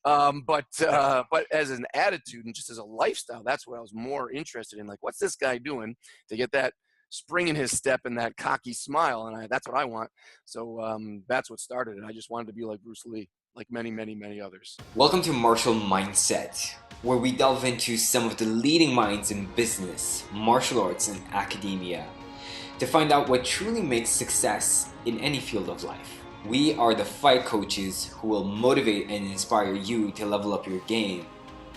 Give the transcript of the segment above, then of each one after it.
But as an attitude and just as a lifestyle, that's what I was more interested in. Like, what's this guy doing to get that spring in his step and that cocky smile? And that's what I want. So that's what started it. I just wanted to be like Bruce Lee, like many, many, many others. Welcome to Martial Mindset, where we delve into some of the leading minds in business, martial arts, and academia to find out what truly makes success in any field of life. We are the fight coaches who will motivate and inspire you to level up your game,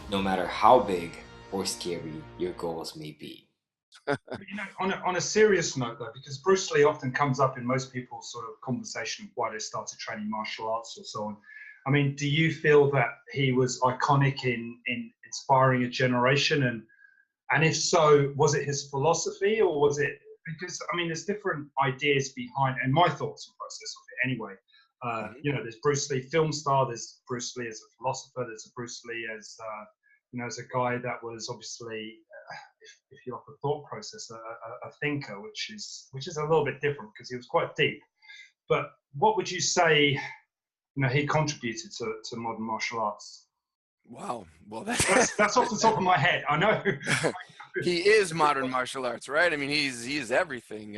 no matter how big or scary your goals may be. On a serious note though, because Bruce Lee often comes up in most people's sort of conversation why they started training martial arts or so on. I mean, do you feel that he was iconic in inspiring a generation? And if so, was it his philosophy or was it, because I mean, there's different ideas behind, and my thoughts and process of it anyway. There's Bruce Lee film star, there's Bruce Lee as a philosopher, there's a Bruce Lee as as a guy that was obviously, if you like, a thought process, a thinker, which is a little bit different because he was quite deep. But what would you say, he contributed to modern martial arts? Wow. Well, that's off the top of my head. I know. He is modern martial arts, right? I mean, he's everything.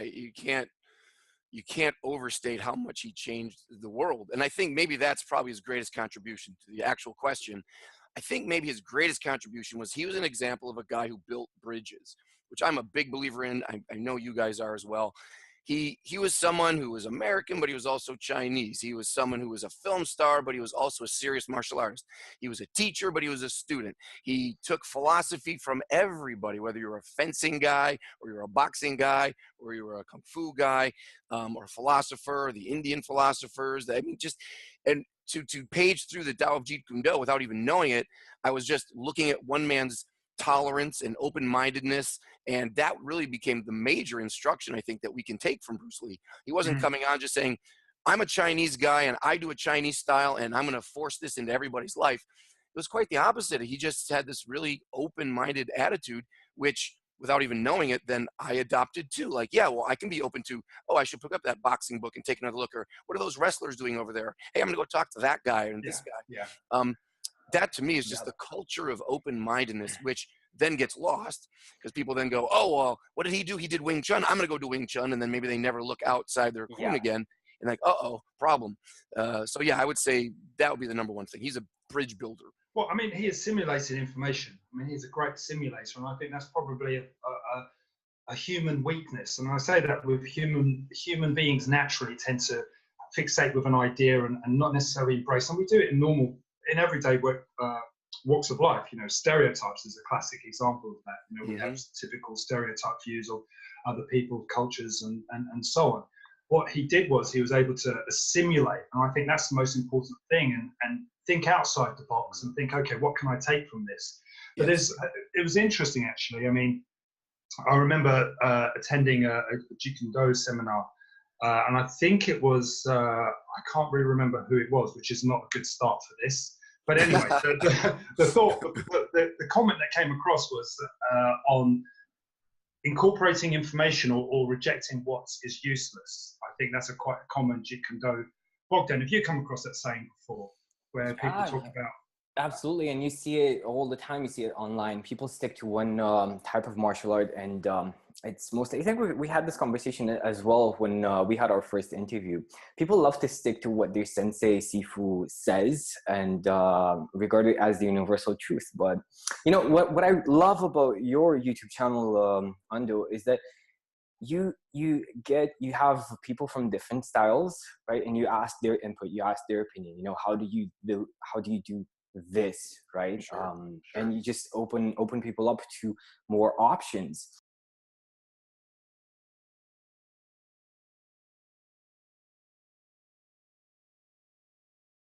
You can't overstate how much he changed the world. And I think maybe that's probably his greatest contribution to the actual question. I think maybe his greatest contribution was he was an example of a guy who built bridges, which I'm a big believer in. I know you guys are as well. He was someone who was American, but he was also Chinese. He was someone who was a film star, but he was also a serious martial artist. He was a teacher, but he was a student. He took philosophy from everybody, whether you're a fencing guy or you're a boxing guy or you're a kung fu guy or a philosopher, the Indian philosophers. I mean, and to page through the Tao of Jeet Kune Do without even knowing it, I was just looking at one man's tolerance and open-mindedness, and that really became the major instruction I think that we can take from Bruce Lee. He wasn't coming on just saying, I'm a Chinese guy and I do a Chinese style and I'm going to force this into everybody's life. It was quite the opposite. He just had this really open-minded attitude, which without even knowing it, then I adopted too. Like, yeah, well, I can be open to, I should pick up that boxing book and take another look, or what are those wrestlers doing over there? Hey, I'm going to go talk to that guy and this guy. Yeah. That to me is just the culture of open-mindedness, which then gets lost because people then go, oh, well, what did he do? He did Wing Chun. I'm going to go do Wing Chun. And then maybe they never look outside their kung again and like, problem. So yeah, I would say that would be the number one thing. He's a bridge builder. Well, I mean, he has simulated information. I mean, he's a great simulator. And I think that's probably a human weakness. And I say that with human beings naturally tend to fixate with an idea and not necessarily embrace. And we do it in everyday walks of life. Stereotypes is a classic example of that. We have typical stereotype views of other people, cultures, and so on. What he did was he was able to assimilate, and I think that's the most important thing, and think outside the box and think, okay, what can I take from this? But it was interesting, actually. I mean, I remember attending a Jeet Kune Do seminar, and I think it was, I can't really remember who it was, which is not a good start for this. But anyway, the comment that came across was on incorporating information or rejecting what is useless. I think that's quite a common Jeet Kune Do. Bogdan, have you come across that saying before, where people talk about? Absolutely, and you see it all the time. You see it online. People stick to one type of martial art, and it's mostly. I think we had this conversation as well when we had our first interview. People love to stick to what their sensei Sifu says and regard it as the universal truth. But what I love about your YouTube channel, Ando, is that you have people from different styles, right? And you ask their input, you ask their opinion. How do you do this, right? Sure. And you just open people up to more options.